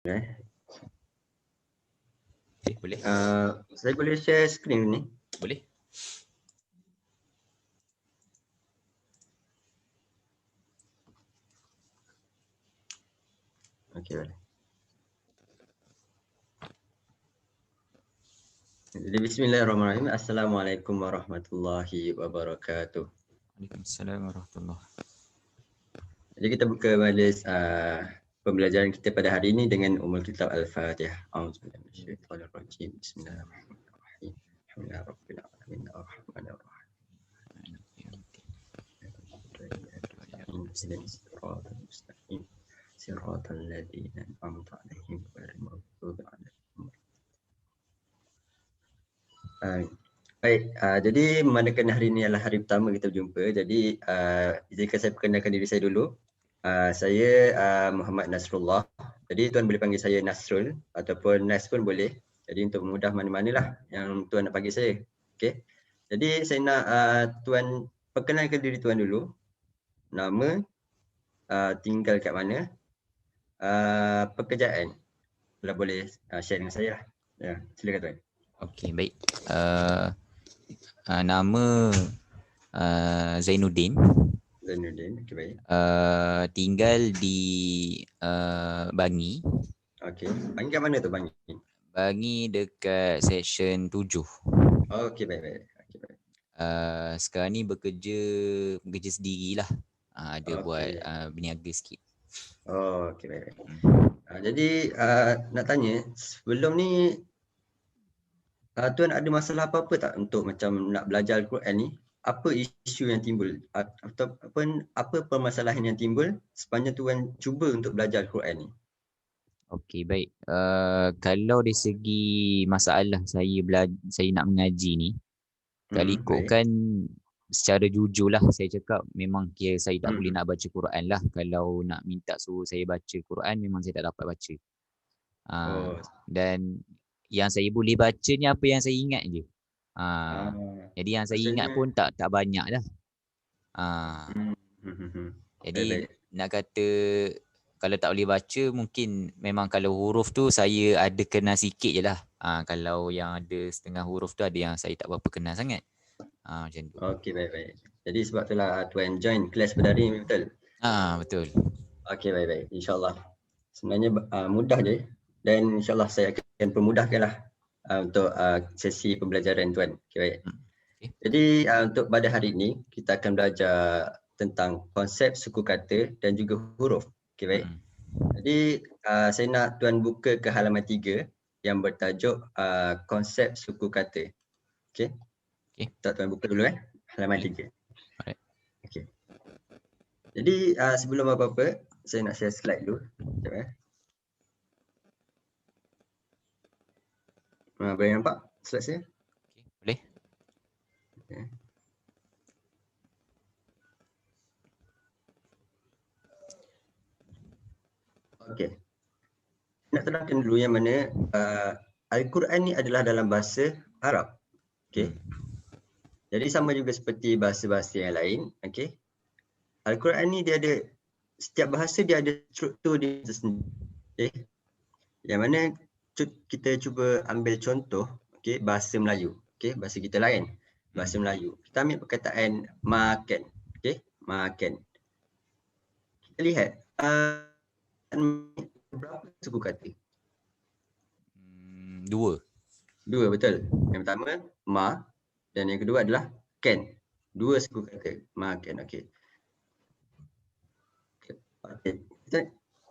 Boleh? Saya boleh share screen ni? Boleh? Okey, boleh. Jadi bismillahirrahmanirrahim. Assalamualaikum warahmatullahi wabarakatuh. Waalaikumsalam warahmatullahi. Jadi kita buka majlis pembelajaran kita pada hari ini dengan Ummul Kitab Al-Fatihah. A'udzubillahi minasyaitonirrajim. Bismillahirrahmanirrahim. Alhamdulillahirabbil alamin arrahmanirrahim. Siratal mustaqim. Siratal ladzina an'amta 'alaihim ghairil maghdubi 'alaihim. Baik, jadi memandangkan hari ini adalah hari pertama kita berjumpa, jadi izinkan saya perkenalkan diri saya dulu. Saya Muhammad Nasrullah. Jadi tuan boleh panggil saya Nasrul ataupun Nas pun boleh. Jadi untuk mudah mana-manalah yang tuan nak panggil saya. Okey. Jadi saya nak tuan perkenalkan diri tuan dulu. Nama, tinggal kat mana, pekerjaan. Kalau boleh share dengan saya lah. Ya, silakan tuan. Okey, baik. Nama Zainuddin. Zainuddin, okey baik. Tinggal di Bangi. Okey. Bangi kat mana tu Bangi? Bangi dekat Seksyen 7. Okey baik. Okey baik. Sekarang ni bekerja sendirilah. Ada buat berniaga sikit. Oh, okey baik. Jadi nak tanya, sebelum ni tuan ada masalah apa-apa tak untuk macam nak belajar Al-Quran ni? Apa isu yang timbul atau apa permasalahan yang timbul sepanjang tuan cuba untuk belajar Al-Quran ni? Okey, baik. Kalau dari segi masalah saya nak mengaji ni, kalau ikutkan secara jujurlah saya cakap memang kira saya tak boleh nak baca Quran lah. Kalau nak minta suruh saya baca Quran memang saya tak dapat baca. Dan yang saya boleh baca ni apa yang saya ingat je. Jadi yang saya ingat pun tak banyak dah. Jadi nak kata kalau tak boleh baca mungkin memang kalau huruf tu saya ada kenal sikit je lah. Kalau yang ada setengah huruf tu ada yang saya tak berapa kenal sangat. Macam tu. Okey baik. Jadi sebab itulah tuan join kelas pada hari ni, betul? Betul. Okey baik. InsyaAllah. Sebenarnya mudah je dan insyaAllah saya akan permudahkanlah untuk sesi pembelajaran tuan. Okey baik. Jadi untuk pada hari ini kita akan belajar tentang konsep suku kata dan juga huruf. Okey baik. Jadi saya nak tuan buka ke halaman 3 yang bertajuk konsep suku kata. Okey. Tak tuan buka dulu halaman 3. Okey. Jadi sebelum apa-apa saya nak share slide dulu. Sekejap boleh nampak slide saya? Boleh. Okay. Okey. Nak terangkan dulu yang mana Al-Quran ni adalah dalam bahasa Arab. Okey. Jadi sama juga seperti bahasa-bahasa yang lain, okey. Al-Quran ni dia ada setiap bahasa dia ada struktur dia tersendiri. Okey. Yang mana kita cuba ambil contoh, okey, bahasa Melayu. Okey, bahasa kita lain. Bahasa Melayu. Kita ambil perkataan makan. Okey, makan. Kita lihat berapa suku kata? 2 betul. Yang pertama ma dan yang kedua adalah ken. 2 suku kata makan. Okey. Kita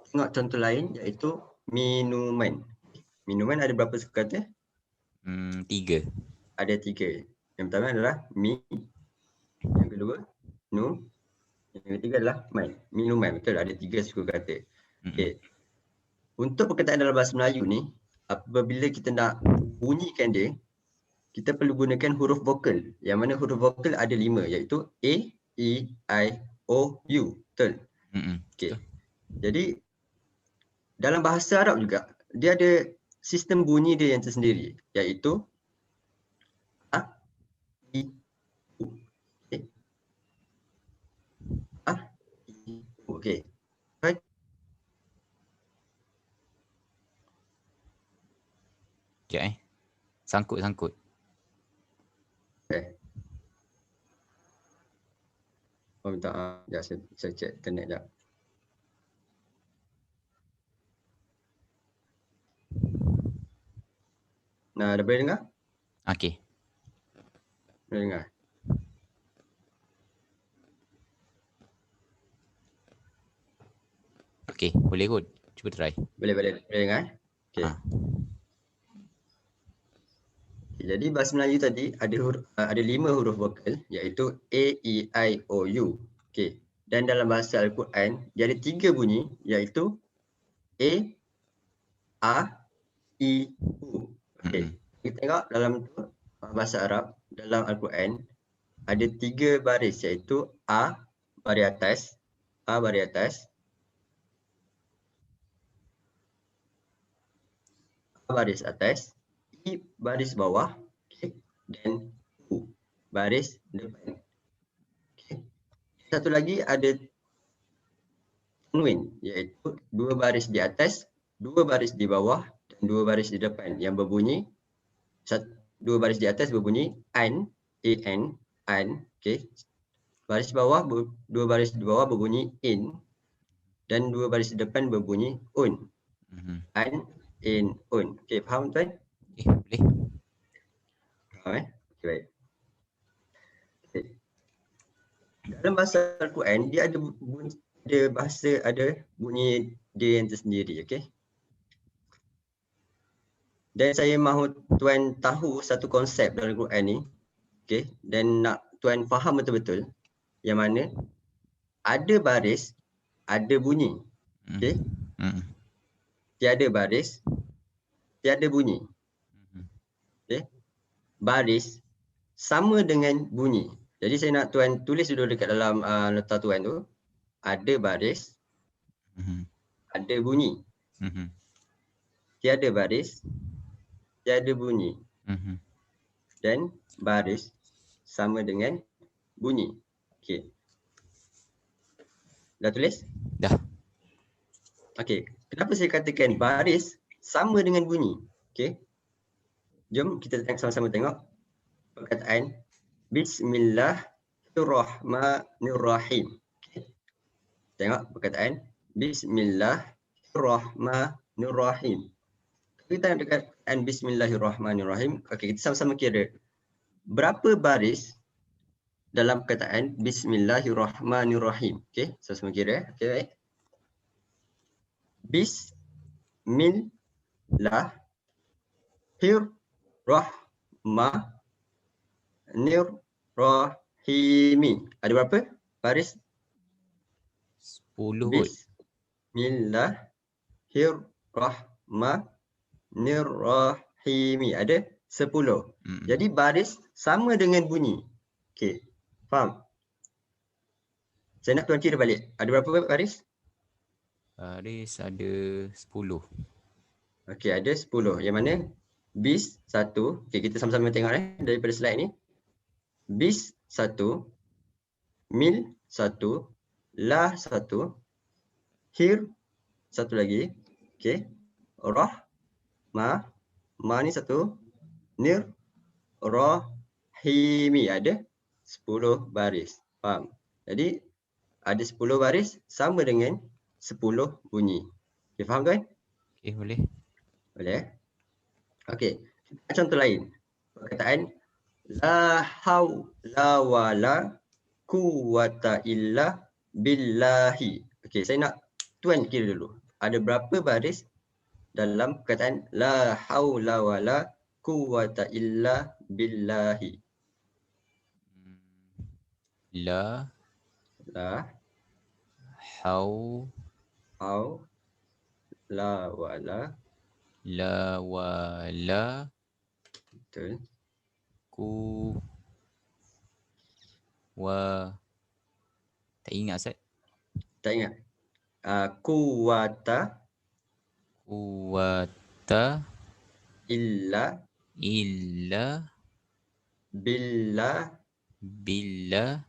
tengok contoh lain iaitu minuman. Minuman ada berapa suku kata? 3. Ada 3. Yang pertama adalah mi. Yang kedua nu. Yang ketiga adalah man. Minuman. Betul, ada 3 suku kata. Okey. Untuk perkataan dalam bahasa Melayu ni, apabila kita nak bunyikan dia, kita perlu gunakan huruf vokal. Yang mana huruf vokal ada 5 iaitu A, E, I, O, U. Betul? Okey. Jadi dalam bahasa Arab juga dia ada sistem bunyi dia yang tersendiri iaitu A, I, U. Okey. A, I, U. Okey. Sekejap Sangkut. Oh minta sekejap saya cek internet sekejap. Nah, dah boleh dengar? Okey. Boleh dengar? Okey, boleh kot. Cuba try. Boleh dengar? Okey. Ha. Jadi bahasa Melayu tadi ada 5 huruf vokal iaitu A, E, I, O, U. Okey. Dan dalam bahasa Al-Quran dia ada 3 bunyi iaitu A, A, I, U. Okey. Kita tengok dalam bahasa Arab dalam Al-Quran ada 3 baris iaitu A baris atas, A baris atas, A baris atas, I baris bawah, okay, dan U baris depan. Okay. Satu lagi ada tanwin iaitu 2 baris di atas, 2 baris di bawah dan 2 baris di depan yang berbunyi 2 baris di atas berbunyi an, an, okey. Baris bawah 2 baris di bawah berbunyi in dan 2 baris di depan berbunyi un. An, in, un. Okey, faham tuan? Boleh. Faham okey, baik. Okay. Dalam bahasa Al-Quran dia ada bunyi dia yang tersendiri, okey. Dan saya mahu tuan tahu satu konsep dalam Al-Quran ni, okey, dan nak tuan faham betul-betul yang mana ada baris, ada bunyi. Okey. Tiada baris, tiada bunyi. Okey. Baris sama dengan bunyi. Jadi saya nak tuan tulis dulu dekat dalam nota tuan tu. Ada baris, ada bunyi. Tiada baris, tiada bunyi. Dan baris sama dengan bunyi. Okey. Dah tulis? Dah. Okey. Kenapa saya katakan baris sama dengan bunyi? Okey. Jom kita sama-sama tengok perkataan Bismillahirrahmanirrahim. Okay. Tengok perkataan Bismillahirrahmanirrahim. Kita nak perkataan Bismillahirrahmanirrahim. Okey, kita sama-sama kira berapa baris dalam perkataan Bismillahirrahmanirrahim. Okey, sama-sama kira. Okey, baik. Bismillahirrahmanirrahim. Ada berapa baris? 10 kot. Bismillahirrahmanirrahim. Ada 10. Jadi baris sama dengan bunyi. Okey, faham? Saya nak tuan kira balik. Ada berapa baris? Baris ada 10. Okey, ada 10. Yang mana? Bis 1. Okey, kita sama-sama tengok daripada slide ni. Bis 1. Mil 1. La 1. Hir 1 lagi. Okey. Rah. Ma ni 1. Nir. Rahimi. Ada 10 baris. Faham? Jadi ada 10 baris sama dengan 10 bunyi. Okay, faham tuan? Okey, boleh. Boleh. Okey. Contoh lain. Perkataan la haula wala quwwata illa billahi. Okey, saya nak tuan kira dulu. Ada berapa baris dalam perkataan la haula wala quwwata illa billahi? La hau la wala betul ku wa tak ingat Ustaz. tak ingat quwwata illa billahi.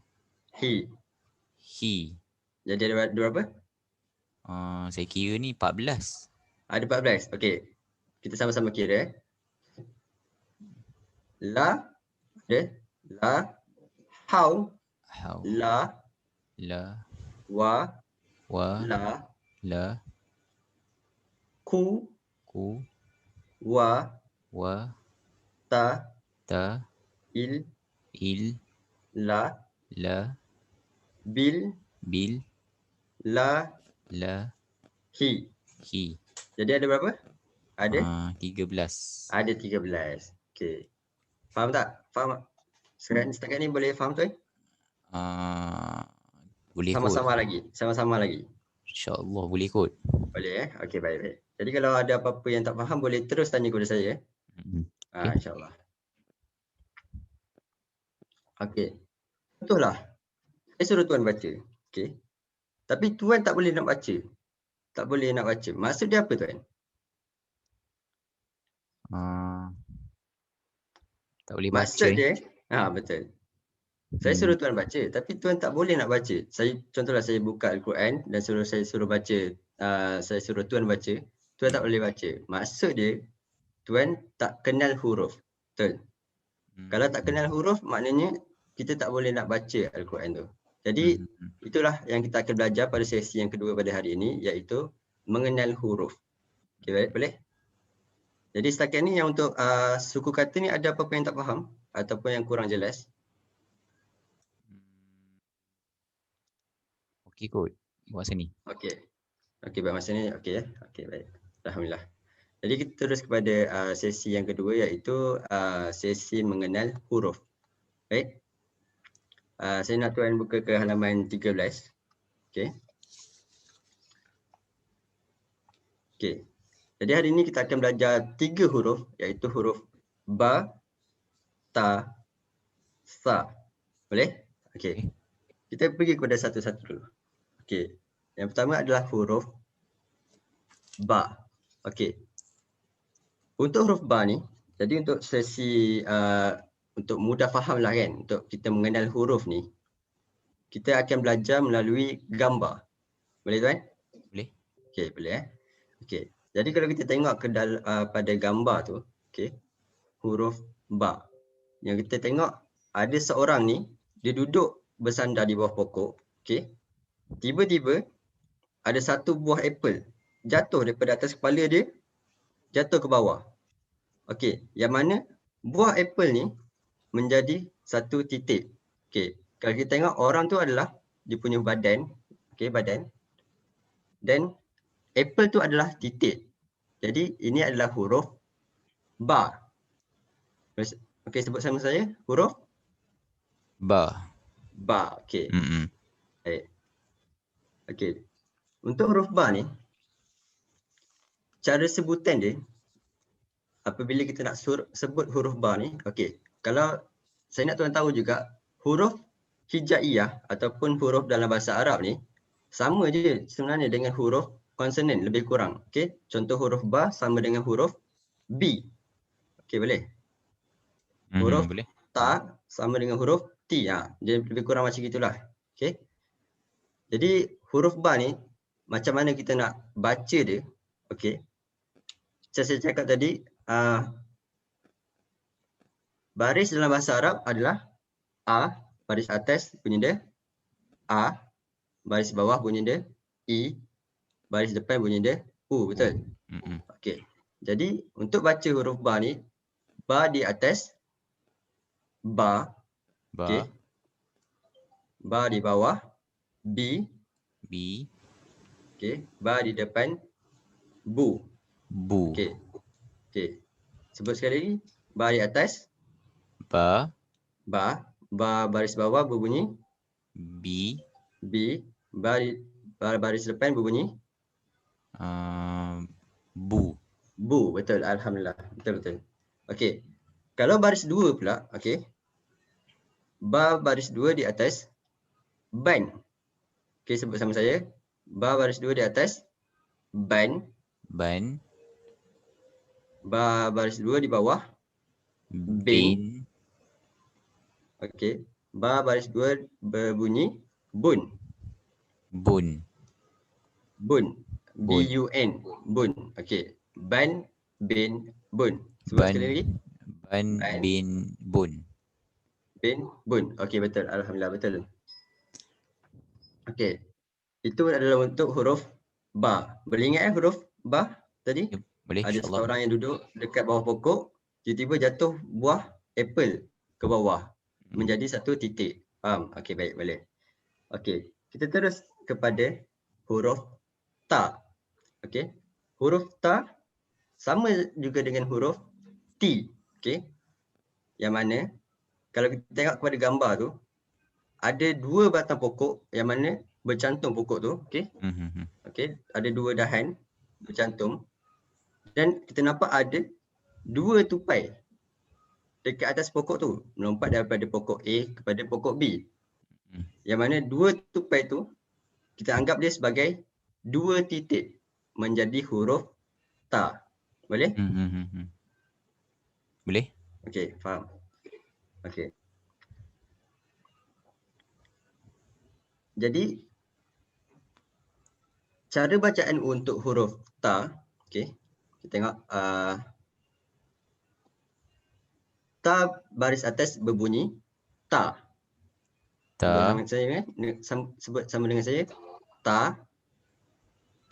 Jadi ada berapa? Saya kira ni 14. Ada 14. Okey. Kita sama-sama kira. La, ada. La, how, How. la, La. wa, Wa. la, La. ku, Ku. wa, Wa. ta, Ta. il, Il. la, La. bil, Bil. la, La. hi. Hi. Jadi ada berapa? Ada? 13. Ada 13. Okey. Faham tak? Faham tak? Setakat ni boleh faham tu? Boleh kot. Sama-sama lagi. Sama-sama lagi. InsyaAllah boleh kot. Boleh Okey, baik. Jadi kalau ada apa-apa yang tak faham boleh terus tanya kepada saya. Okay. InsyaAllah. Okey. Contohlah. Saya suruh tuan baca. Okey. Tapi tuan tak boleh nak baca. Tak boleh nak baca. Maksud dia apa tuan? Tak boleh baca. Maksud dia, betul. Saya suruh tuan baca, tapi tuan tak boleh nak baca. Contohlah saya buka Al-Quran dan saya suruh baca, saya suruh tuan baca, tuan tak boleh baca. Maksud dia, tuan tak kenal huruf. Betul? Kalau tak kenal huruf, maknanya kita tak boleh nak baca Al-Quran tu. Jadi, itulah yang kita akan belajar pada sesi yang kedua pada hari ini, iaitu mengenal huruf. Okey, baik, boleh? Jadi setakat ni yang untuk suku kata ni ada apa-apa yang tak faham ataupun yang kurang jelas? Okey kot. Buat sini. Okey. Okey, baik masa ni okey ya. Okey, baik. Alhamdulillah. Jadi kita terus kepada sesi yang kedua iaitu sesi mengenal huruf. Baik. Saya nak tuan buka ke halaman 13. Okey. Okey. Jadi hari ini kita akan belajar 3 huruf iaitu huruf ba, ta, sa. Boleh? Okey. Kita pergi kepada satu-satu dulu. Okey. Yang pertama adalah huruf ba. Okey. Untuk huruf ba ni, jadi untuk sesi untuk mudah faham lah kan, untuk kita mengenal huruf ni, kita akan belajar melalui gambar. Boleh tuan? Boleh. Okey, boleh Okey. Jadi kalau kita tengok ke pada gambar tu, okey, huruf ba. Yang kita tengok ada seorang ni, dia duduk bersandar di bawah pokok, okey. Tiba-tiba ada satu buah apple jatuh daripada atas kepala dia, jatuh ke bawah. Okey, yang mana buah apple ni menjadi satu titik. Okey, kalau kita tengok orang tu adalah dia punya badan, okey, badan. Dan apple tu adalah titik. Jadi ini adalah huruf ba. Okey, sebut sama saya, huruf Ba. ba. Okey. Baik. Okey. Untuk huruf ba ni, cara sebutan dia apabila kita nak sebut huruf ba ni, okey. Kalau saya nak tuan tahu juga, huruf hijaiyah ataupun huruf dalam bahasa Arab ni sama je sebenarnya dengan huruf konsonan lebih kurang. Okey, contoh huruf ba sama dengan huruf b. Okey, boleh? Huruf Boleh. ta sama dengan huruf t. Dia lebih kurang macam gitulah. Okey. Jadi huruf ba ni macam mana kita nak baca dia? Okey. Macam saya cakap tadi, baris dalam bahasa Arab adalah a, baris atas bunyi dia a, baris bawah bunyi dia i, baris depan bunyi dia u, betul? Okey. Jadi untuk baca huruf ba ni, ba di atas, ba, okey. Ba di bawah, b, okey. Ba di depan, bu. Okey. Okey. Sebut sekali lagi, ba di atas, ba, baris bawah berbunyi B, baris depan berbunyi bu. Bu, betul. Alhamdulillah. Betul. Okey. Kalau baris 2 pula, okey. Ba baris 2 di atas, ban. Okey, sebut sama saya. Ba baris 2 di atas, ban. Ba baris 2 di bawah, bin. Okey. Ba baris 2 berbunyi bun. Bun. B-U-N. Bun. Okey. Ban, bin, bun. Sebut sekali lagi. Ban, bin, bun. Bin, bun. Okey, betul. Alhamdulillah, betul. Okey. Itu adalah untuk huruf ba. Boleh ingat huruf ba tadi? Ya, boleh Ada insyaAllah. seorang yang duduk dekat bawah pokok, tiba-tiba jatuh buah apple ke bawah. Menjadi satu titik. Faham? Okey, baik, boleh. Okey, kita terus kepada huruf ta. Okey. Huruf ta sama juga dengan huruf T. Okey. Yang mana kalau kita tengok kepada gambar tu, ada dua batang pokok yang mana bercantum pokok tu. Okey. Okey, ada dua dahan bercantum dan kita nampak ada dua tupai dekat atas pokok tu, melompat daripada pokok A kepada pokok B. Yang mana dua tupai tu kita anggap dia sebagai dua titik menjadi huruf ta. Boleh? Boleh? Okey, faham. Okey. Jadi cara bacaan untuk huruf ta, okey. Kita tengok ta baris atas berbunyi ta. Sebut Ta, dengan saya sebut sama dengan saya. Ta.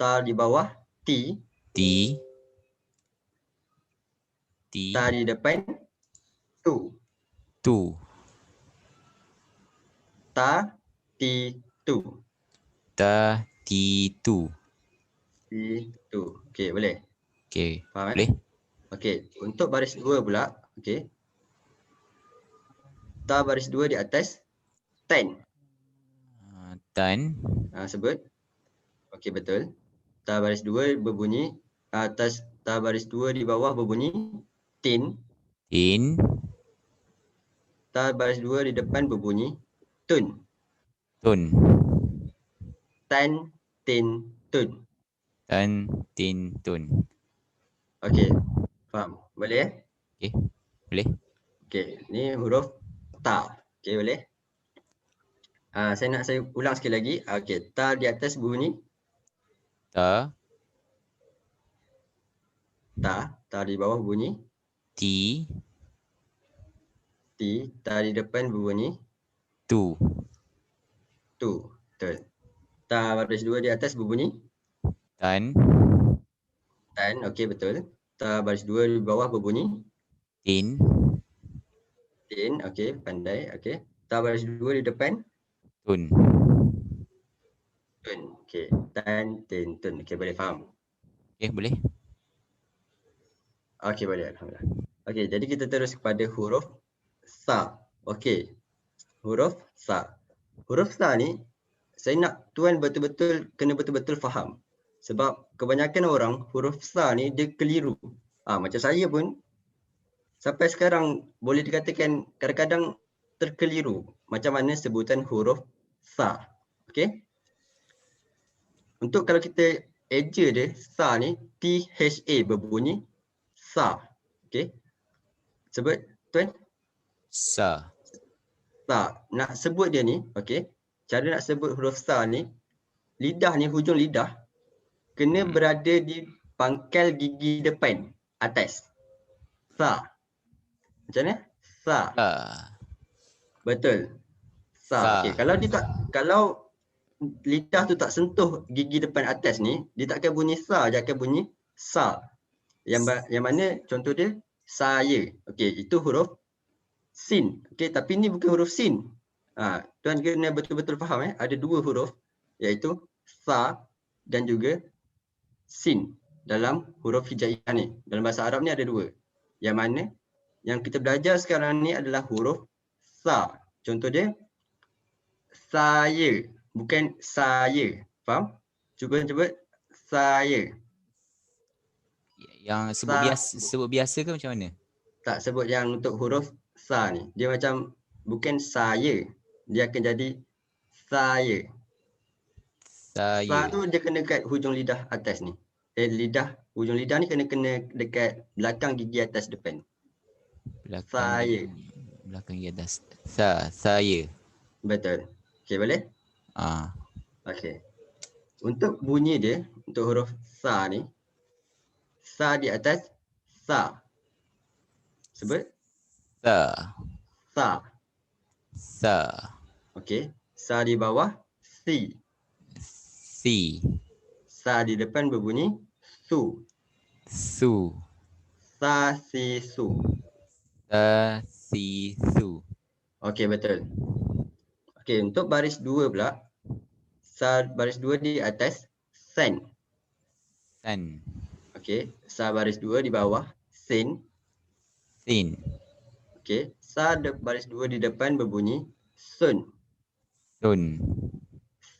Ta di bawah T. ti, ti, Ta di depan tu. tu. Ta, ti, tu. Ta, ti, tu. Ti, tu. Okey, boleh. Okey, Faham boleh? Okey, untuk baris dua pula, okey. Ta baris dua di atas tan. Tan, Sebut. Okey, betul. Ta baris dua berbunyi atas ta baris dua di bawah berbunyi tin. tin, Ta baris dua di depan berbunyi tun. tun. Tan, tin, tun. Tan, tin, tun. Okey, faham. Boleh Okey, boleh? Okey, ni huruf ta. Okey, boleh? Saya ulang sekali lagi. Okey, ta di atas berbunyi Ta, ta. Ta di bawah berbunyi ti, ti. Ta di depan berbunyi tu. tu. Betul. Ta baris dua di atas berbunyi Tan, tan. Okey, betul. Ta baris dua di bawah berbunyi tin, tin. Okey, pandai. Okey. Ta baris dua di depan tun. tun. Okey, tan, tin, tun. Okey, boleh faham? Okey, boleh? Okey, boleh. Alhamdulillah. Okey, jadi kita terus kepada huruf sa. Okey. Huruf sa. Huruf sa ni saya nak tuan betul-betul kena betul-betul faham. Sebab kebanyakan orang huruf sa ni dia keliru. Macam saya pun sampai sekarang boleh dikatakan kadang-kadang terkeliru macam mana sebutan huruf sa. Okey? Untuk kalau kita eja dia sa ni THA berbunyi sa. Okey? Sebut tuan. Sa, Sa. Nak sebut dia ni, okey. Cara nak sebut huruf sa ni, lidah ni, hujung lidah kena berada di pangkal gigi depan atas. Sa. Macam mana? Sa. sa, Betul. Sa. Okey, sa. kalau lidah tu tak sentuh gigi depan atas ni, dia tak akan bunyi sa, dia akan bunyi sa. Yang mana contoh dia saya. Okey, itu huruf sin. Okey, tapi ni bukan huruf sin. Tuan kena betul-betul faham ada dua huruf iaitu sa dan juga sin dalam huruf hijaiyah ni. Dalam bahasa Arab ni ada dua. Yang mana yang kita belajar sekarang ni adalah huruf sa. Contoh dia saya, bukan saya. Faham? Cuba sebut saya. Yang sebut biasa ke macam mana? Tak, sebut yang untuk huruf sa ni. Dia macam bukan saya. Dia akan jadi saya. Sa Saya. tu dia kena dekat hujung lidah atas ni. Hujung lidah ni kena dekat belakang gigi atas depan. Saya. Belakang gigi atas. Saya. Betul. Okey, boleh? Okey. Untuk bunyi dia, untuk huruf sa ni, sa di atas sa. Sebut. Sa. Sa. Sa. Okey. Sa di bawah si. Si. Sa di depan berbunyi su. Su. Sa si su. Sa si su. Okey, betul. Okey, untuk baris 2 pula. Sa baris 2 di atas sen. San. Okey. Sa baris 2 di bawah sin. Sin. Okey. Sa baris 2 di depan berbunyi sun. Sun.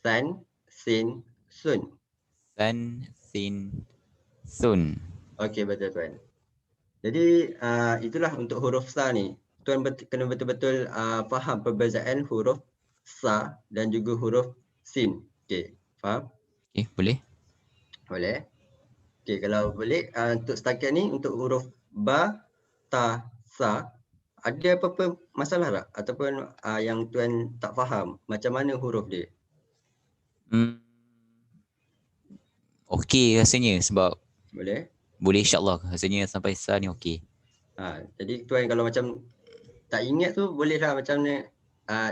San, sin, sun. San. Sin. Sun. Okey, betul tuan. Jadi itulah untuk huruf sa ni. Tuan kena betul-betul faham perbezaan huruf sa dan juga huruf sin. Okey, faham? Okay, boleh? Boleh? Okey, kalau boleh untuk setakat ni untuk huruf ba, ta, sa, ada apa-apa masalah tak? Ataupun yang tuan tak faham macam mana huruf dia? Okey rasanya sebab Boleh? boleh insyaAllah. Rasanya sampai sa ni okey. Jadi tuan kalau macam tak ingat tu bolehlah macam ni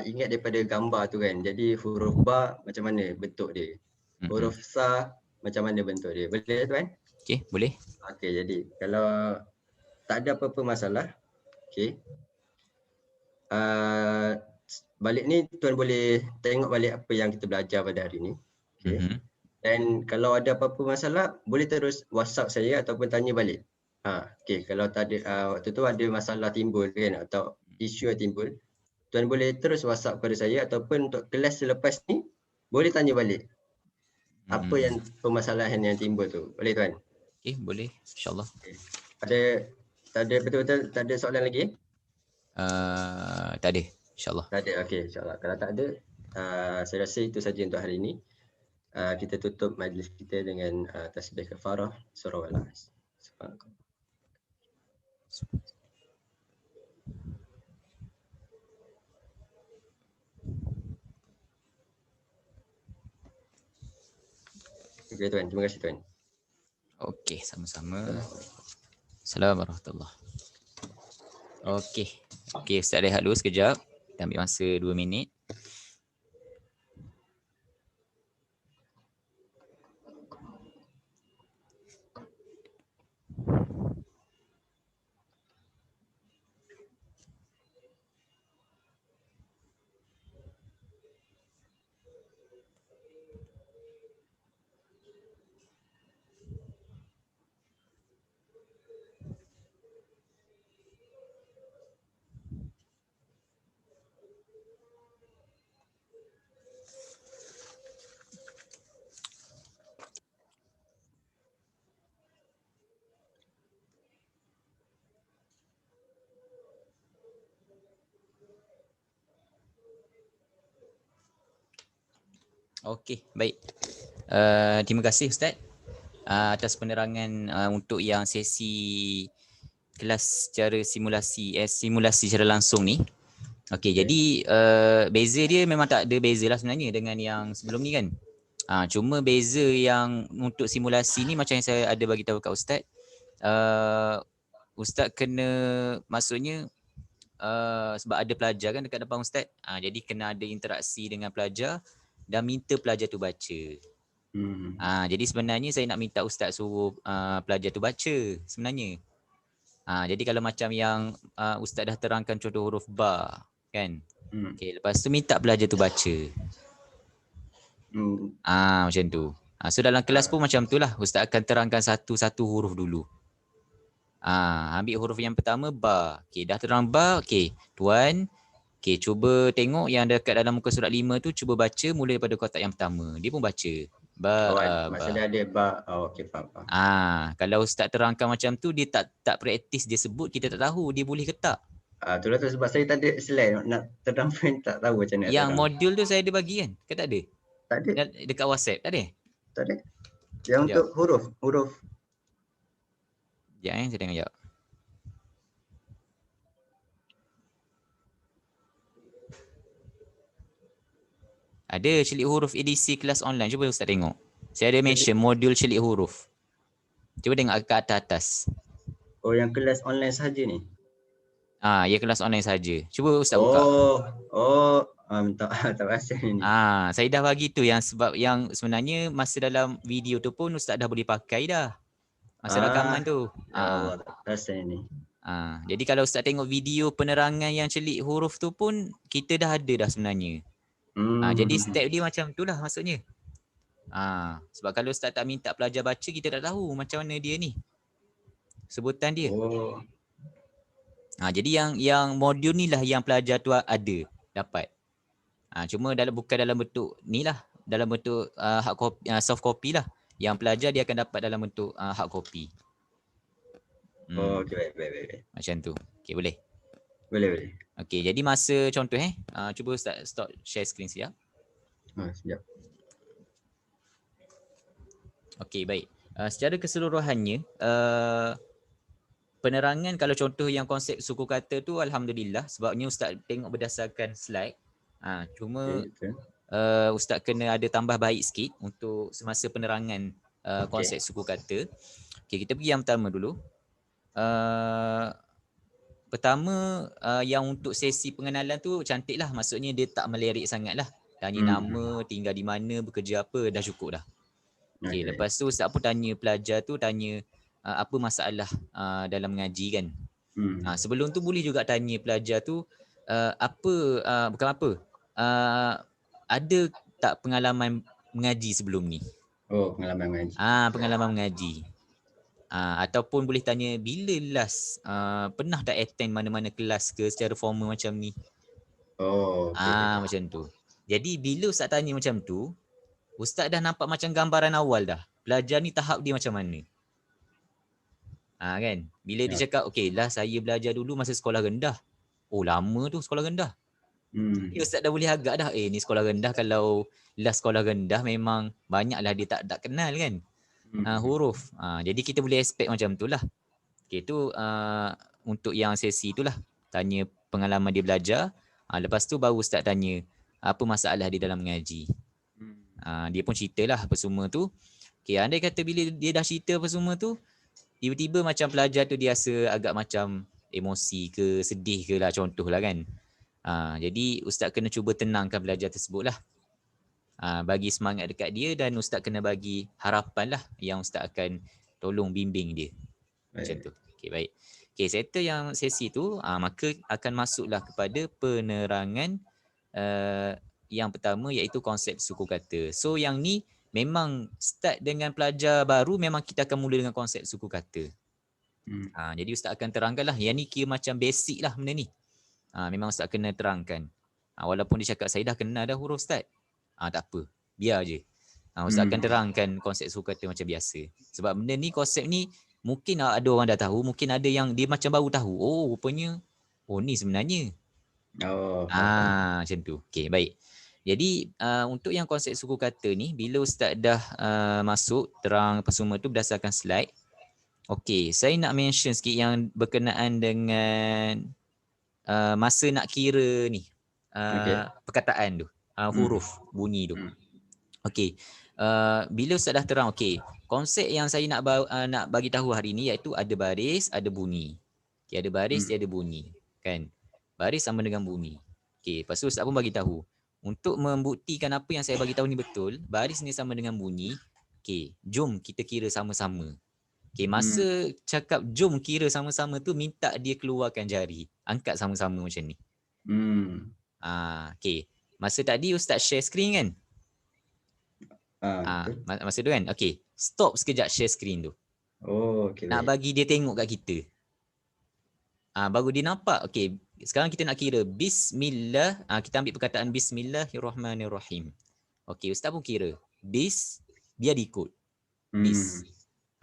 ingat daripada gambar tu kan. Jadi huruf ba macam mana bentuk dia. Huruf sa macam mana bentuk dia. Boleh tuan? Okey, boleh. Okey, jadi kalau tak ada apa-apa masalah, okey. Balik ni tuan boleh tengok balik apa yang kita belajar pada hari ni. Okey. Dan kalau ada apa-apa masalah boleh terus WhatsApp saya ataupun tanya balik. Okey, kalau tak ada waktu tu ada masalah timbul kan atau isu yang timbul, tuan boleh terus WhatsApp kepada saya ataupun untuk kelas selepas ni boleh tanya balik. Apa yang permasalahan yang timbul tu. Boleh tuan? Okey, boleh insyaAllah. Okay. Tak ada betul-betul tak ada soalan lagi? Tak ada insyaAllah. Tak ada. Okey, insyaAllah. Kalau tak ada, saya rasa itu saja untuk hari ini. Kita tutup majlis kita dengan tasbih kafarah surah Al-Nas. Subhanallah. Okey tuan, terima kasih tuan. Okey, sama-sama. Assalamualaikum warahmatullahi. Okey. Okey, Ustaz rehat dulu sekejap. Kita ambil masa 2 minit. Okey, baik. Terima kasih Ustaz atas penerangan untuk yang sesi kelas secara simulasi secara langsung ni. Okey, jadi beza dia memang tak ada beza lah sebenarnya dengan yang sebelum ni kan. Cuma beza yang untuk simulasi ni macam yang saya ada bagi tahu kat Ustaz. Ustaz kena maksudnya sebab ada pelajar kan dekat depan Ustaz. Jadi kena ada interaksi dengan pelajar dan minta pelajar tu baca. Jadi sebenarnya saya nak minta Ustaz suruh pelajar tu baca sebenarnya. Jadi kalau macam yang Ustaz dah terangkan contoh huruf ba kan. Okay, lepas tu minta pelajar tu baca. Macam tu. So dalam kelas pun macam tu lah. Ustaz akan terangkan satu-satu huruf dulu. Ambil huruf yang pertama ba. Okay, dah terang ba. Okay, tuan. Okay, cuba tengok yang dekat dalam muka surat 5 tu, cuba baca mula daripada kotak yang pertama. Dia pun baca. Maksudnya ada ba. Okey, faham. Kalau Ustaz terangkan macam tu, dia tak praktis dia sebut, kita tak tahu dia boleh ke tak. Itulah tu sebab saya tak ada slide nak terang pun tak tahu macam mana. Yang modul tu saya ada bagi kan? Ke tak ada? Tak ada. Dekat WhatsApp, tak ada? Tak ada. Yang untuk huruf. Sekejap saya tengok sekejap. Ada celik huruf edisi kelas online. Cuba Ustaz tengok. Saya ada mention modul celik huruf. Cuba tengok ke atas. Yang kelas online sahaja ni? Ya kelas online saja. Cuba Ustaz buka. Tak perasan ni. Saya dah bagi tu yang sebab yang sebenarnya masa dalam video tu pun Ustaz dah boleh pakai dah. Masa rakaman tu. Ya Allah, tak perasan ni. Jadi kalau Ustaz tengok video penerangan yang celik huruf tu pun kita dah ada dah sebenarnya. Jadi step dia macam tu lah maksudnya. Sebab kalau Ustaz tak minta pelajar baca, kita tak tahu macam mana dia ni. Sebutan dia. Jadi yang modul ni lah yang pelajar tu ada, dapat. Cuma bukan dalam bentuk ni lah, dalam bentuk hard copy, soft copy lah. Yang pelajar dia akan dapat dalam bentuk hard copy. Okey, baik. Macam tu. Okey, boleh? Boleh. Okey, jadi masa contoh cuba stop share screen siap. Siap. Okey, baik. Secara keseluruhannya, penerangan kalau contoh yang konsep suku kata tu alhamdulillah sebabnya Ustaz tengok berdasarkan slide. Cuma Ustaz kena ada tambah baik sikit untuk semasa penerangan konsep suku kata. Okey, kita pergi yang pertama dulu. Pertama yang untuk sesi pengenalan tu cantik lah, maksudnya dia tak melirik sangat lah. Tanya nama, tinggal di mana, bekerja apa, dah cukup dah. Okey, lepas tu Ustaz pun tanya pelajar tu, tanya apa masalah dalam mengaji kan. Sebelum tu boleh juga tanya pelajar tu ada tak pengalaman mengaji sebelum ni? Pengalaman mengaji. Pengalaman mengaji. Ataupun boleh tanya bila last pernah tak attend mana-mana kelas ke secara formal macam ni? Macam tu. Jadi bila Ustaz tanya macam tu, Ustaz dah nampak macam gambaran awal dah. Pelajar ni tahap dia macam mana. Kan? Bila dia cakap, okey lah saya belajar dulu masa sekolah rendah. Lama tu sekolah rendah. Ustaz dah boleh agak dah. Ni sekolah rendah, kalau lah sekolah rendah memang banyaklah dia tak kenal kan. Huruf. Jadi kita boleh expect macam tu lah. Okay, tu untuk yang sesi tu lah. Tanya pengalaman dia belajar. Lepas tu baru Ustaz tanya apa masalah dia dalam mengaji. Dia pun ceritalah apa semua tu. Okay, andai kata bila dia dah cerita apa semua tu, tiba-tiba macam pelajar tu dia rasa agak macam emosi ke sedih ke lah, contoh lah kan. Jadi Ustaz kena cuba tenangkan pelajar tersebut lah. Bagi semangat dekat dia dan Ustaz kena bagi harapan lah yang Ustaz akan tolong bimbing dia. Macam tu. Okay, baik. Okay, settle yang sesi tu, maka akan masuklah kepada penerangan yang pertama iaitu konsep suku kata. So yang ni memang start dengan pelajar baru, memang kita akan mula dengan konsep suku kata. Jadi Ustaz akan terangkan lah. Yang ni kira macam basic lah benda ni. Memang Ustaz kena terangkan. Walaupun dia cakap saya dah kenal dah huruf Ustaz. Tak apa. Biar je. Ustaz akan terangkan konsep suku kata macam biasa. Sebab benda ni, konsep ni mungkin ada orang dah tahu, mungkin ada yang dia macam baru tahu. Rupanya ni sebenarnya. Macam tu. Okay, baik. Jadi untuk yang konsep suku kata ni, bila Ustaz dah masuk terang apa semua tu berdasarkan slide. Okay, saya nak mention sikit yang berkenaan dengan masa nak kira ni. Perkataan tu. Huruf, bunyi tu. Okay. Bila Ustaz dah terang, okay, konsep yang saya nak bagi tahu hari ni iaitu ada baris, ada bunyi. Okay, ada baris, dia ada bunyi. Kan? Baris sama dengan bunyi. Okay, lepas tu Ustaz pun bagi tahu. Untuk membuktikan apa yang saya bagi tahu ni betul, baris ni sama dengan bunyi. Okay, jom kita kira sama-sama. Okay, masa cakap jom kira sama-sama tu, minta dia keluarkan jari. Angkat sama-sama macam ni. Okay. Masa tadi Ustaz share screen kan? Masa tu kan? Okay. Stop sekejap share screen tu. Okay. Nak bagi dia tengok kat kita. Baru dia nampak. Okay. Sekarang kita nak kira. Bismillah. Kita ambil perkataan Bismillahirrahmanirrahim. Okay. Ustaz pun kira. Bis. Biar diikut. Bis.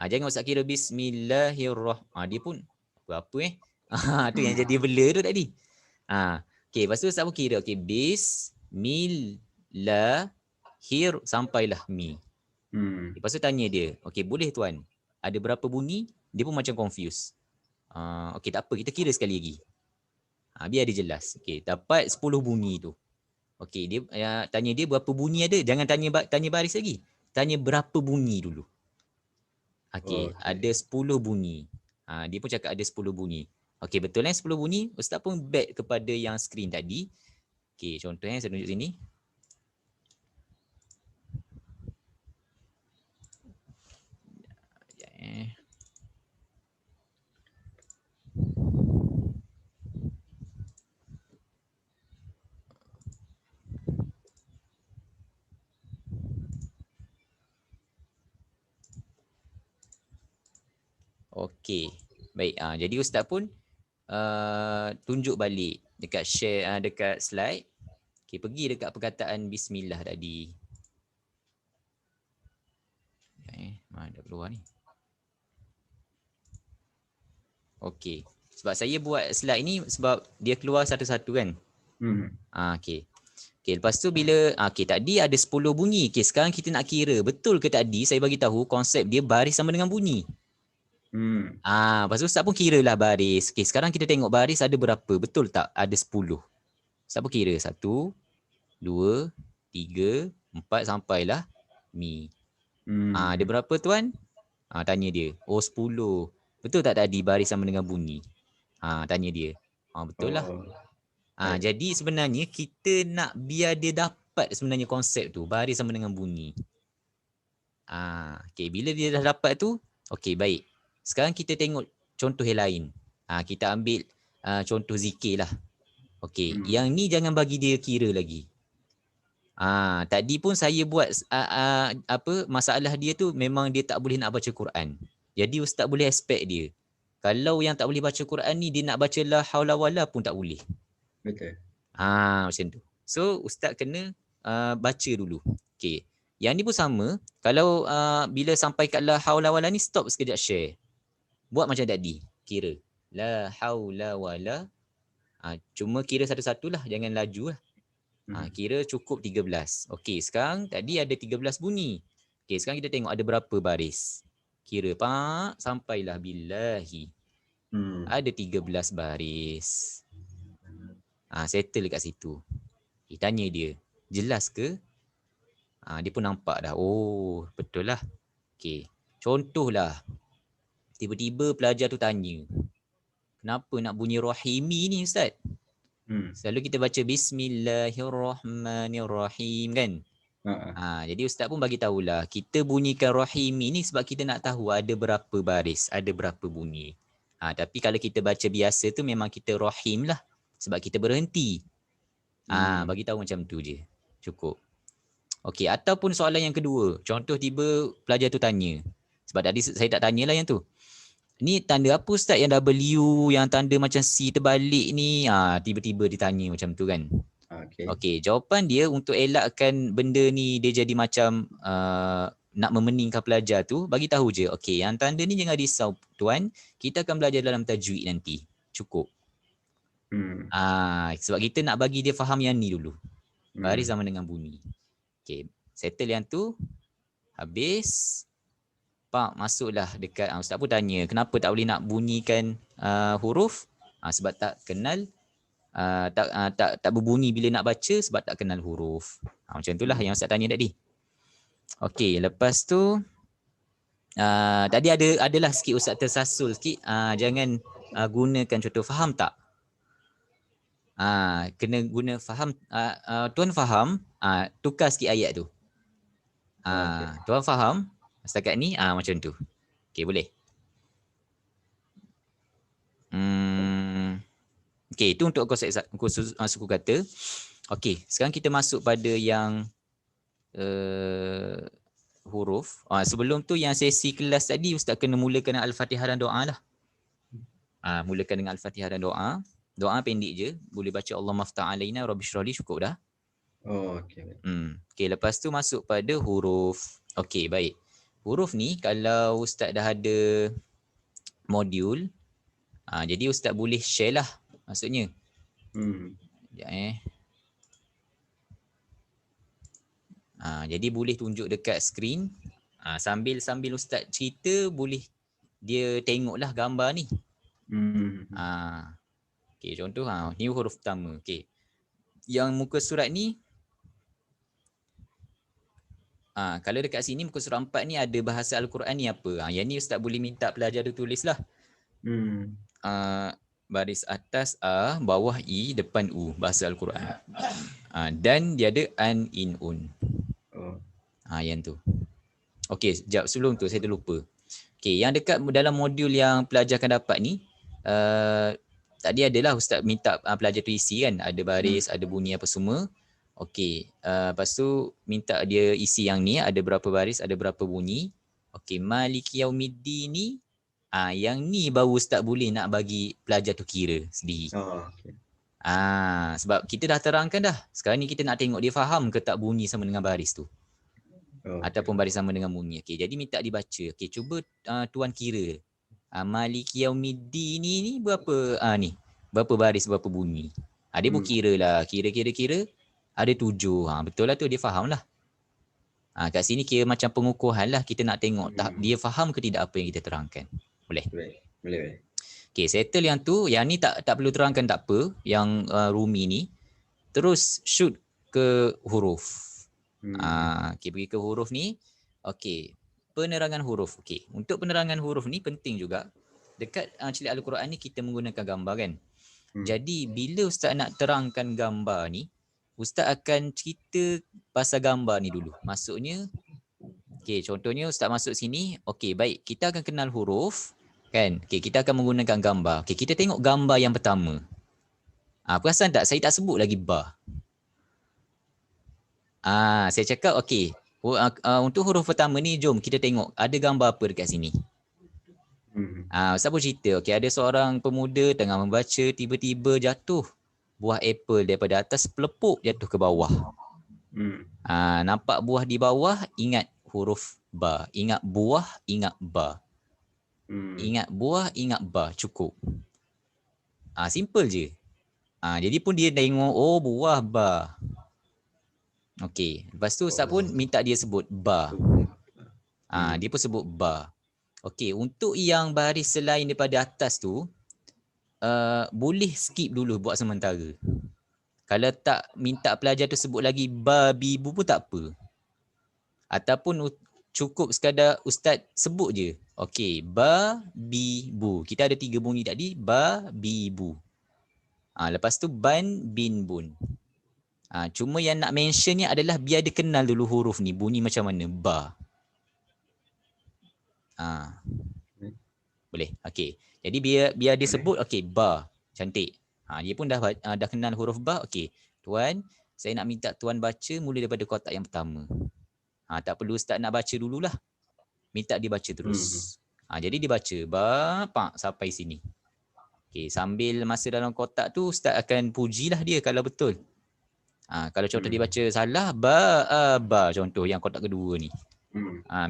Jangan Ustaz kira Bismillahirrahmanirrahim. Dia pun berapa tu yang jadi bela tu tadi. Okay. Lepas tu Ustaz pun kira. Okay. Bismillahir sampailah mi. Lepas tu tanya dia. Okay, boleh tuan. Ada berapa bunyi? Dia pun macam confused. Okay, tak apa. Kita kira sekali lagi. Biar dia jelas. Okay, dapat 10 bunyi tu. Okay, dia tanya dia berapa bunyi ada. Jangan tanya baris lagi. Tanya berapa bunyi dulu. Okay, ada 10 bunyi. Dia pun cakap ada 10 bunyi. Okey, betul 10 bunyi. Ustaz pun back kepada yang skrin tadi. Okey, contohnya saya tunjuk sini. Sekejap. Okey. Baik, jadi Ustaz pun tunjuk balik dekat share dekat slide. Okey, pergi dekat perkataan bismillah tadi. Mana dah keluar ni? Okey. Sebab saya buat slide ni sebab dia keluar satu-satu kan. Okey. Okey, lepas tu bila okey tadi ada 10 bunyi. Okey, sekarang kita nak kira betul ke tadi saya bagi tahu konsep dia baris sama dengan bunyi. Lepas tu Ustaz pun kira lah baris. Okey, sekarang kita tengok baris ada berapa? Betul tak? Ada 10. Ustaz pun kira 1 2 3 4 sampailah mi. Ada berapa tuan? Tanya dia. Oh 10. Betul tak tadi baris sama dengan bunyi? Tanya dia. Betul lah. Jadi sebenarnya kita nak biar dia dapat sebenarnya konsep tu. Baris sama dengan bunyi. Okay, bila dia dah dapat tu, okay baik. Sekarang kita tengok contoh yang lain. Kita ambil contoh zikir lah. Okay, yang ni jangan bagi dia kira lagi. Tadi pun saya buat masalah dia tu memang dia tak boleh nak baca Quran. Jadi ustaz boleh aspek dia. Kalau yang tak boleh baca Quran ni dia nak baca la haula wala pun tak boleh. Betul. Macam tu. So ustaz kena baca dulu. Okey. Yang ni pun sama. Kalau bila sampai kat la haula wala ni stop sekejap share. Buat macam tadi. Kira la haula wala. Cuma kira satu-satulah, jangan laju lah. Kira cukup 13. Okey, sekarang tadi ada 13 bunyi. Okey, sekarang kita tengok ada berapa baris. Kira pak sampailah billahi. Ada 13 baris. Settle kat situ. Tanya dia, jelas ke? Dia pun nampak dah. Oh, betul lah. Okey, contohlah. Tiba-tiba pelajar tu tanya, kenapa nak bunyi rahimi ni Ustaz? Selalu kita baca bismillahirrahmanirrahim kan? Jadi Ustaz pun bagi tahulah, kita bunyikan rahimi ni sebab kita nak tahu ada berapa baris, ada berapa bunyi. Tapi kalau kita baca biasa tu memang kita rahim lah sebab kita berhenti. Bagi tahu macam tu je. Cukup. Okey, ataupun soalan yang kedua. Contoh tiba pelajar tu tanya. Sebab tadi saya tak tanyalah yang tu. Ni tanda apa Ustaz yang W, yang tanda macam C terbalik ni? Tiba-tiba ditanya macam tu kan. Okey, jawapan dia untuk elakkan benda ni dia jadi macam nak memeningkan pelajar tu, bagi tahu je. Okey, yang tanda ni jangan risau tuan, kita akan belajar dalam tajwid nanti. Cukup. Sebab kita nak bagi dia faham yang ni dulu. Baris sama dengan bunyi. Okey, settle yang tu. Habis. Pak, masuklah dekat ustaz pun tanya, kenapa tak boleh nak bunyikan huruf? Sebab tak kenal tak berbunyi bila nak baca sebab tak kenal huruf. Macam itulah yang ustaz tanya tadi. Okey, lepas tu tadi adalah sikit ustaz tersasul sikit. Jangan gunakan contoh, faham tak? Kena guna faham. Tuan faham? Tukar sikit ayat tu. Tuan faham? Setakat ni macam tu. Okey, boleh. Okey, itu untuk khusus suku kata. Okey, sekarang kita masuk pada yang huruf. Sebelum tu yang sesi kelas tadi ustaz kena mulakan dengan Al-Fatihah dan doa lah. Mulakan dengan Al-Fatihah dan doa. Doa pendek je. Boleh baca Allah maftah alaina rabbi syrahli, cukup dah. Okey. Okey, lepas tu masuk pada huruf. Okey, baik. Huruf ni kalau ustaz dah ada modul, jadi ustaz boleh share lah maksudnya. Sekejap jadi boleh tunjuk dekat skrin. Sambil ustaz cerita boleh dia tengoklah gambar ni. Okey, contoh ni huruf pertama. Okey. Yang muka surat ni kalau dekat sini muka surat 4 ni ada bahasa Al-Quran ni apa? Yang ni ustaz boleh minta pelajar tu tulislah. baris atas A, bawah I, depan U, bahasa Al-Quran. Dan dia ada an, in, un. Yang tu. Okey, sekejap sebelum tu saya terlupa. Okey, yang dekat dalam modul yang pelajar akan dapat ni, tadi adalah Ustaz minta pelajar tu isi kan, ada baris, ada bunyi apa semua. Okey, lepas tu minta dia isi yang ni, ada berapa baris, ada berapa bunyi. Okey, Maliki Yaumiddin ni, yang ni baru Ustaz boleh nak bagi pelajar tu kira sendiri. Sebab kita dah terangkan dah. Sekarang ni kita nak tengok dia faham ke tak bunyi sama dengan baris tu. Ataupun baris sama dengan bunyi. Okey, jadi minta dibaca. Okey, cuba tuan kira. Maliki Yaumiddin ni berapa ni? Berapa baris, berapa bunyi? Dia pun kira lah. Kira. Ada 7. Betul lah tu, dia faham lah. Kat sini kira macam pengukuhan lah. Kita nak tengok dia faham ke tidak apa yang kita terangkan. Boleh? Boleh. Okay, settle yang tu. Yang ni tak perlu terangkan tak apa. Yang Rumi ni. Terus shoot ke huruf. Okay, pergi ke huruf ni. Okay, penerangan huruf. Okay, untuk penerangan huruf ni penting juga. Dekat celik Al-Quran ni kita menggunakan gambar kan. Jadi bila Ustaz nak terangkan gambar ni, Ustaz akan cerita pasal gambar ni dulu. Maksudnya, okay, contohnya Ustaz masuk sini. Okay, baik. Kita akan kenal huruf. Kan? Okay, kita akan menggunakan gambar. Okay, kita tengok gambar yang pertama. Perasan tak? Saya tak sebut lagi ba. Saya cakap, okay. Untuk huruf pertama ni, jom kita tengok. Ada gambar apa dekat sini? Ustaz pun cerita. Okay, ada seorang pemuda tengah membaca, tiba-tiba jatuh buah apple daripada atas, pelepuk jatuh ke bawah. Nampak buah di bawah, ingat huruf ba. Ingat buah, ingat ba. Ingat buah, ingat ba. Cukup. Simple je. Jadi pun dia tengok, oh buah ba. Okey. Lepas tu Ustaz pun minta dia sebut ba. Dia pun sebut ba. Okey. Untuk yang baris selain daripada atas tu, boleh skip dulu buat sementara. Kalau tak minta pelajar tu sebut lagi ba, bi, bu pun tak apa. Ataupun cukup sekadar Ustaz sebut je. Okey, ba, bi, bu. Kita ada 3 bunyi tadi, ba, bi, bu. Lepas tu ban, bin, bun. Cuma yang nak mentionnya adalah biar dia kenal dulu huruf ni, bunyi macam mana, ba. Boleh. Okey. Jadi biar dia sebut, okey, ba. Cantik. Dia pun dah kenal huruf ba. Okey. Tuan, saya nak minta tuan baca mula daripada kotak yang pertama. Tak perlu Ustaz nak baca dululah. Minta dia baca terus. Jadi dia baca ba, pak, sampai sini. Okey, sambil masa dalam kotak tu Ustaz akan pujilah dia kalau betul. Kalau contoh dia baca salah, ba, contoh yang kotak kedua ni.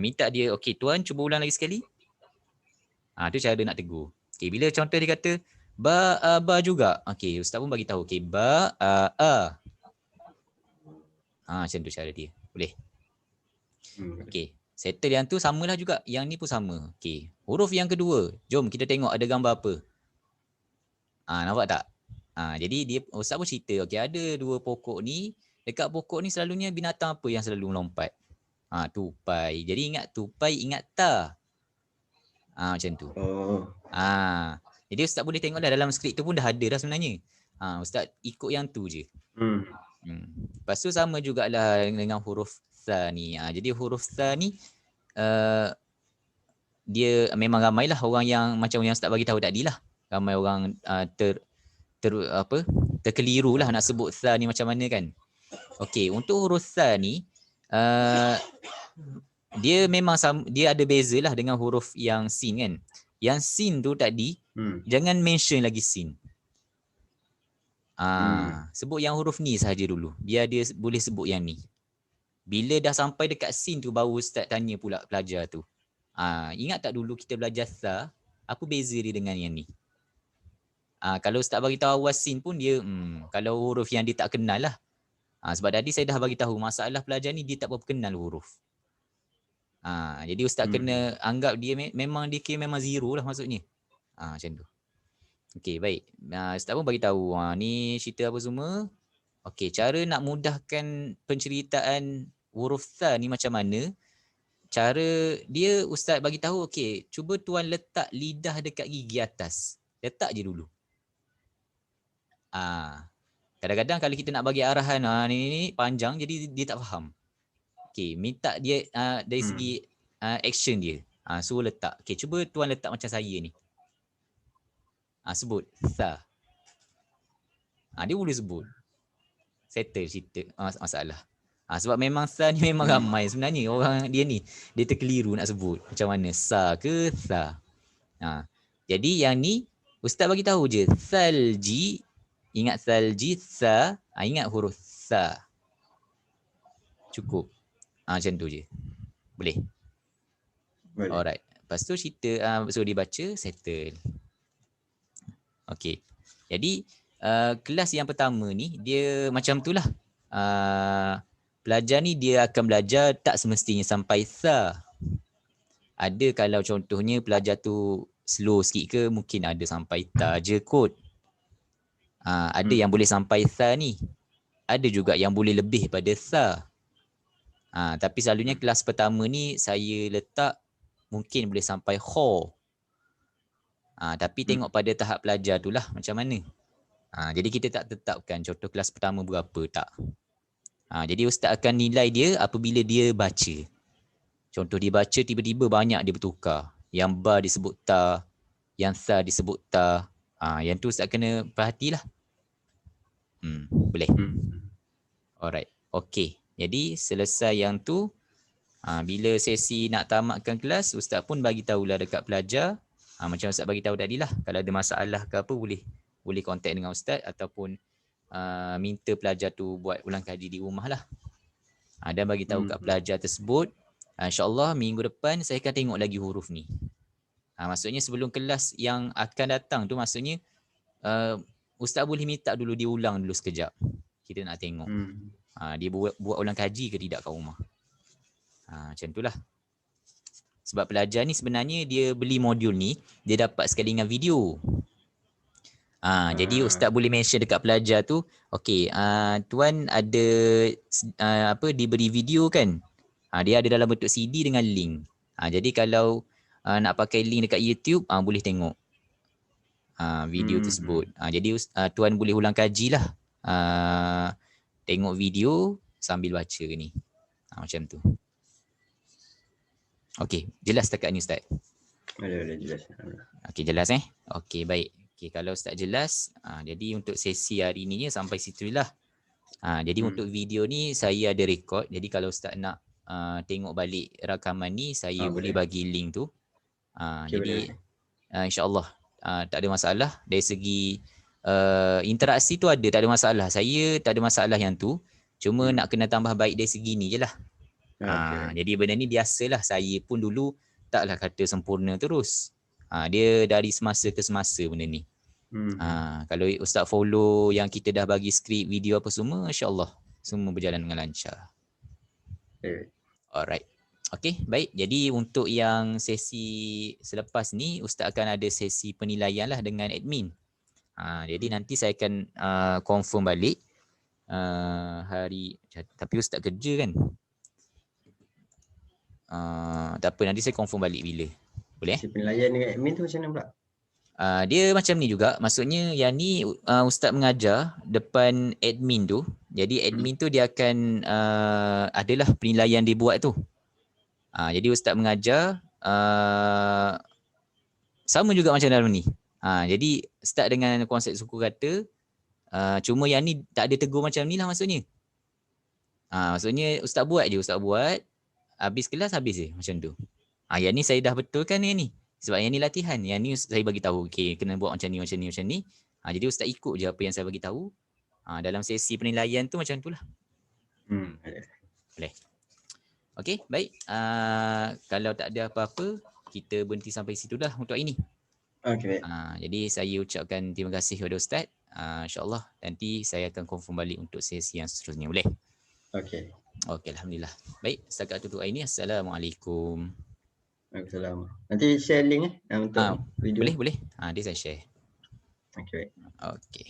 Minta dia, okey tuan cuba ulang lagi sekali. Tu cara nak tegur. Okey, bila contoh dia kata ba juga. Okey, Ustaz pun bagi tahu. Okey, ba, macam tu cara dia. Boleh? Okey, settle yang tu samalah juga. Yang ni pun sama. Okey, huruf yang kedua. Jom kita tengok ada gambar apa. Nampak tak? Jadi dia Ustaz pun cerita. Okey, ada 2 pokok ni. Dekat pokok ni selalunya binatang apa yang selalu melompat? Tupai. Jadi ingat tupai, ingat ta. Macam tu. Jadi Ustaz boleh tengok dah dalam skrip tu pun dah ada dah sebenarnya. Ustaz ikut yang tu je. Lepas tu sama jugalah dengan huruf tha ni. Jadi huruf tha ni dia memang ramailah orang yang macam yang Ustaz bagi tahu tadi lah. Ramai orang terkeliru lah nak sebut tha ni macam mana kan. Okey, untuk huruf tha ni dia memang dia ada beza lah dengan huruf yang sin kan. Yang sin tu tadi jangan mention lagi sin. Sebut yang huruf ni sahaja dulu. Biar dia boleh sebut yang ni. Bila dah sampai dekat sin tu baru Ustaz tanya pula pelajar tu. Ingat tak dulu kita belajar tha, apa beza dia dengan yang ni? Kalau Ustaz bagi tahu awal sin pun dia kalau huruf yang dia tak kenal lah. Sebab tadi saya dah bagi tahu masalah pelajar ni dia tak berapa kenal huruf. Jadi Ustaz kena anggap dia memang dia kira memang zero lah maksudnya. Macam tu. Okey, baik. Ustaz pun bagi tahu ni cerita apa semua. Okey, cara nak mudahkan penceritaan huruf tha ni macam mana? Cara dia Ustaz bagi tahu, okey, cuba tuan letak lidah dekat gigi atas. Letak je dulu. Kadang-kadang kalau kita nak bagi arahan ni panjang jadi dia tak faham. Okey, minta dia dari segi action dia. Suruh letak. Okey, cuba tuan letak macam saya ni. Sebut sa. Dia boleh sebut. Settle cerita masalah. Sebab memang sa ni memang ramai sebenarnya orang dia ni. Dia terkeliru nak sebut. Macam mana? Sa ke sa? Jadi yang ni ustaz bagi tahu je. Salji. Ingat salji, sa. Ingat huruf sa. Cukup. Macam tu je. Boleh? Boleh. Alright. Lepas tu cerita, suruh dia baca, settle. Okay. Jadi, kelas yang pertama ni, dia macam tu lah. Pelajar ni dia akan belajar tak semestinya sampai sa. Ada kalau contohnya pelajar tu slow sikit ke, mungkin ada sampai ta je kot. Ada yang boleh sampai sa ni. Ada juga yang boleh lebih pada sa. Tapi selalunya kelas pertama ni saya letak mungkin boleh sampai kho. Tapi tengok pada tahap pelajar tu lah macam mana. Jadi kita tak tetapkan contoh kelas pertama berapa tak. Jadi ustaz akan nilai dia apabila dia baca. Contoh dia baca tiba-tiba banyak dia bertukar. Yang ba disebut ta, yang sa disebut ta. Yang tu ustaz kena perhatilah. Boleh. Alright. Okay. Jadi selesai yang tu. Bila sesi nak tamatkan kelas, ustaz pun bagi tahulah dekat pelajar. Macam ustaz bagi tahu tadi lah. Kalau ada masalah ke apa boleh kontak dengan ustaz ataupun minta pelajar tu buat ulang kaji di rumah lah. Dan bagi tahu kat pelajar tersebut, insya-Allah minggu depan saya akan tengok lagi huruf ni. Maksudnya sebelum kelas yang akan datang tu maksudnya ustaz boleh minta dulu dia ulang dulu sekejap. Kita nak tengok. Dia buat ulang kaji ke tidak kat rumah. Macam itulah. Sebab pelajar ni sebenarnya dia beli modul ni, dia dapat sekali dengan video. Jadi ustaz boleh mention dekat pelajar tu, okey, tuan ada diberi video kan? Dia ada dalam bentuk CD dengan link. Jadi kalau nak pakai link dekat YouTube, boleh tengok video tersebut. Jadi tuan boleh ulang kaji lah. Tengok video sambil baca ni. Macam tu. Okey, jelas dekat ni ustaz? Boleh jelas. Okey, jelas Okey, baik. Okey, kalau ustaz jelas, jadi untuk sesi hari ni sampai situ lah. Jadi untuk video ni saya ada rekod. Jadi kalau ustaz nak tengok balik rakaman ni, saya boleh bagi link tu. Jadi insya-Allah tak ada masalah dari segi interaksi tu ada, tak ada masalah. Saya tak ada masalah yang tu. Cuma nak kena tambah baik dari segi ni je lah. Jadi benda ni biasalah, saya pun dulu taklah kata sempurna terus. Dia dari semasa ke semasa benda ni. Kalau ustaz follow yang kita dah bagi skrip video apa semua, insya-Allah semua berjalan dengan lancar. Alright. Okay, baik. Jadi untuk yang sesi selepas ni, ustaz akan ada sesi penilaian lah dengan admin. Jadi nanti saya akan confirm balik hari, tapi ustaz kerja kan? Tak apa, nanti saya confirm balik bila. Boleh? Penilaian dengan admin tu macam mana pula? Dia macam ni juga. Maksudnya yang ni ustaz mengajar depan admin tu. Jadi admin tu dia akan adalah penilaian dia buat tu. Jadi ustaz mengajar sama juga macam dalam ni. Jadi start dengan konsep suku kata. Cuma yang ni tak ada tegur macam ni lah maksudnya. Maksudnya ustaz buat je, ustaz buat. Habis kelas habis je macam tu. Yang ni saya dah betulkan yang ni. Sebab yang ni latihan. Yang ni saya bagi tahu, okey, kena buat macam ni, macam ni, macam ni. Jadi ustaz ikut je apa yang saya bagi tahu. Dalam sesi penilaian tu macam itulah. Boleh. Okey, baik. Kalau tak ada apa-apa, kita berhenti sampai situ dah untuk hari ni. Okey. Jadi saya ucapkan terima kasih kepada ustaz. InsyaAllah nanti saya akan confirm balik untuk sesi yang seterusnya. Boleh? Okey. Okey, alhamdulillah. Baik, setakat tutup hari ni. Assalamualaikum. Waalaikumsalam. Nanti share link untuk video. Boleh. Nanti saya share. Okey. Okey.